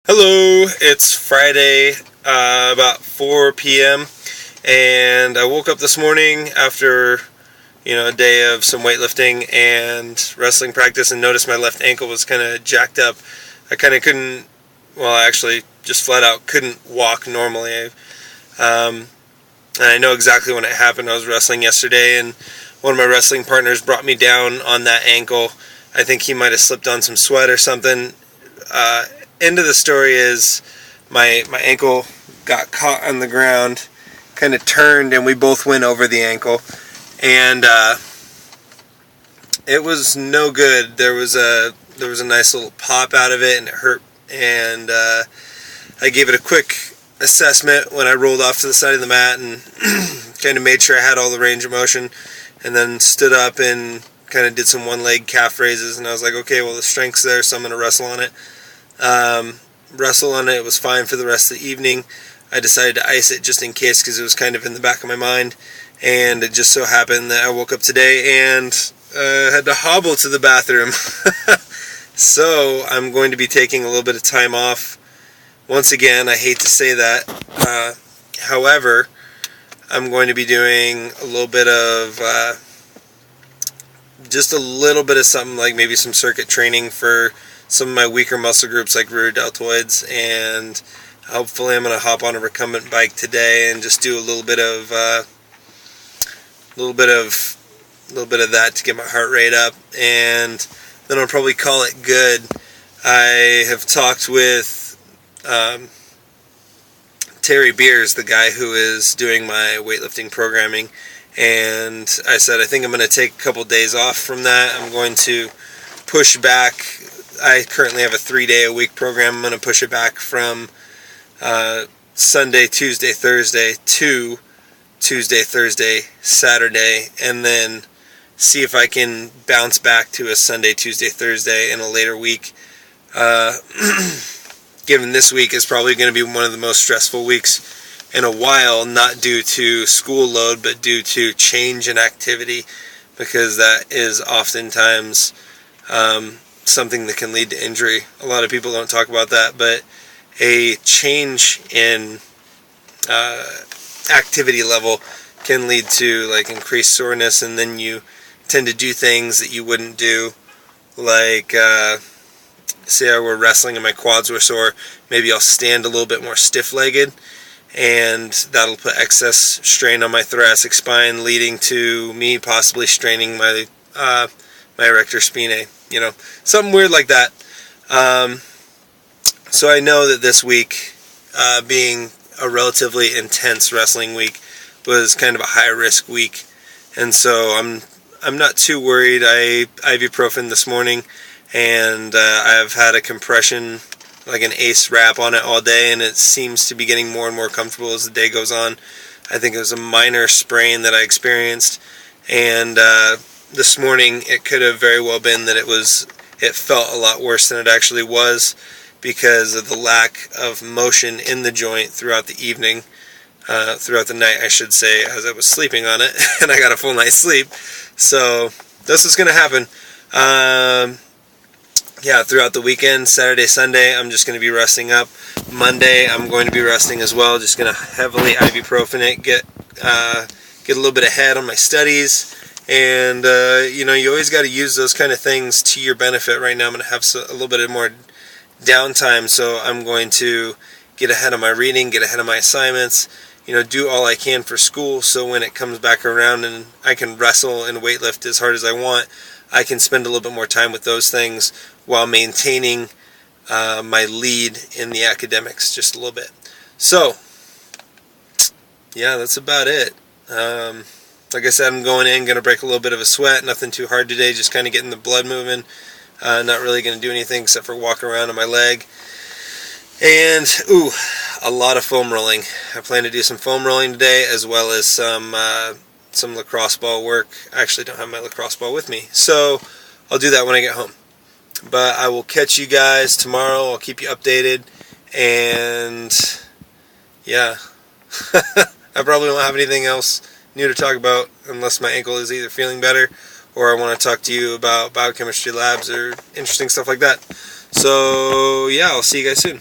Hello, it's Friday, about 4 p.m. and I woke up this morning after, a day of some weightlifting and wrestling practice and noticed my left ankle was kind of jacked up. I kind of couldn't, I actually just flat out couldn't walk normally. And I know exactly when it happened. I was wrestling yesterday and one of my wrestling partners brought me down on that ankle. I think he might have slipped on some sweat or something. End of the story is my ankle got caught on the ground, kind of turned, and we both went over the ankle, and it was no good. There was a nice little pop out of it, and it hurt. And I gave it a quick assessment when I rolled off to the side of the mat and kind of made sure I had all the range of motion, and then stood up and kind of did some one-leg calf raises, and I was like, okay, well, the strength's there, so I'm going to wrestle on it. It was fine for the rest of the evening. I decided to ice it just in case because it was kind of in the back of my mind, and it just so happened that I woke up today and had to hobble to the bathroom. So I'm going to be taking a little bit of time off. Once again, I hate to say that. However, I'm going to be doing a little bit of just a little bit of something like maybe some circuit training for some of my weaker muscle groups like rear deltoids, and hopefully I'm going to hop on a recumbent bike today and just do a little bit of that to get my heart rate up, and then I'll probably call it good. I have talked with Terry Beers, the guy who is doing my weightlifting programming, and I said I think I'm going to take a couple days off from that. I'm going to push back. I currently have a 3-day-a-week program. I'm going to push it back from Sunday, Tuesday, Thursday to Tuesday, Thursday, Saturday, and then see if I can bounce back to a Sunday, Tuesday, Thursday in a later week. Given this week is probably going to be one of the most stressful weeks in a while, not due to school load, but due to change in activity, because that is oftentimes something that can lead to injury. A lot of people don't talk about that, but a change in activity level can lead to like increased soreness, and then you tend to do things that you wouldn't do, like say I were wrestling and my quads were sore, maybe I'll stand a little bit more stiff-legged, and that'll put excess strain on my thoracic spine, leading to me possibly straining my erector spinae, something weird like that. So I know that this week, being a relatively intense wrestling week, was kind of a high-risk week, and so I'm not too worried. I ibuprofen this morning, and I've had a compression, like an ACE wrap on it all day, and it seems to be getting more and more comfortable as the day goes on. I think it was a minor sprain that I experienced, and this morning it could have very well been that it felt a lot worse than it actually was because of the lack of motion in the joint throughout the evening, throughout the night I should say, as I was sleeping on it, and I got a full night's sleep. So this is going to happen. Throughout the weekend, Saturday, Sunday, I'm just going to be resting up. Monday, I'm going to be resting as well. Just going to heavily ibuprofen it, get a little bit ahead on my studies, and you always got to use those kind of things to your benefit. Right now, I'm going to have a little bit more downtime, so I'm going to get ahead of my reading, get ahead of my assignments, do all I can for school, so when it comes back around and I can wrestle and weightlift as hard as I want, I can spend a little bit more time with those things while maintaining my lead in the academics just a little bit. So, yeah, that's about it. Like I said, I'm going to break a little bit of a sweat, nothing too hard today, just kind of getting the blood moving. Not really going to do anything except for walk around on my leg. And, a lot of foam rolling. I plan to do some foam rolling today, as well as some lacrosse ball work. I actually don't have my lacrosse ball with me, so I'll do that when I get home. But I will catch you guys tomorrow. I'll keep you updated, and yeah, I probably won't have anything else new to talk about unless my ankle is either feeling better or I want to talk to you about biochemistry labs or interesting stuff like that. So yeah, I'll see you guys soon.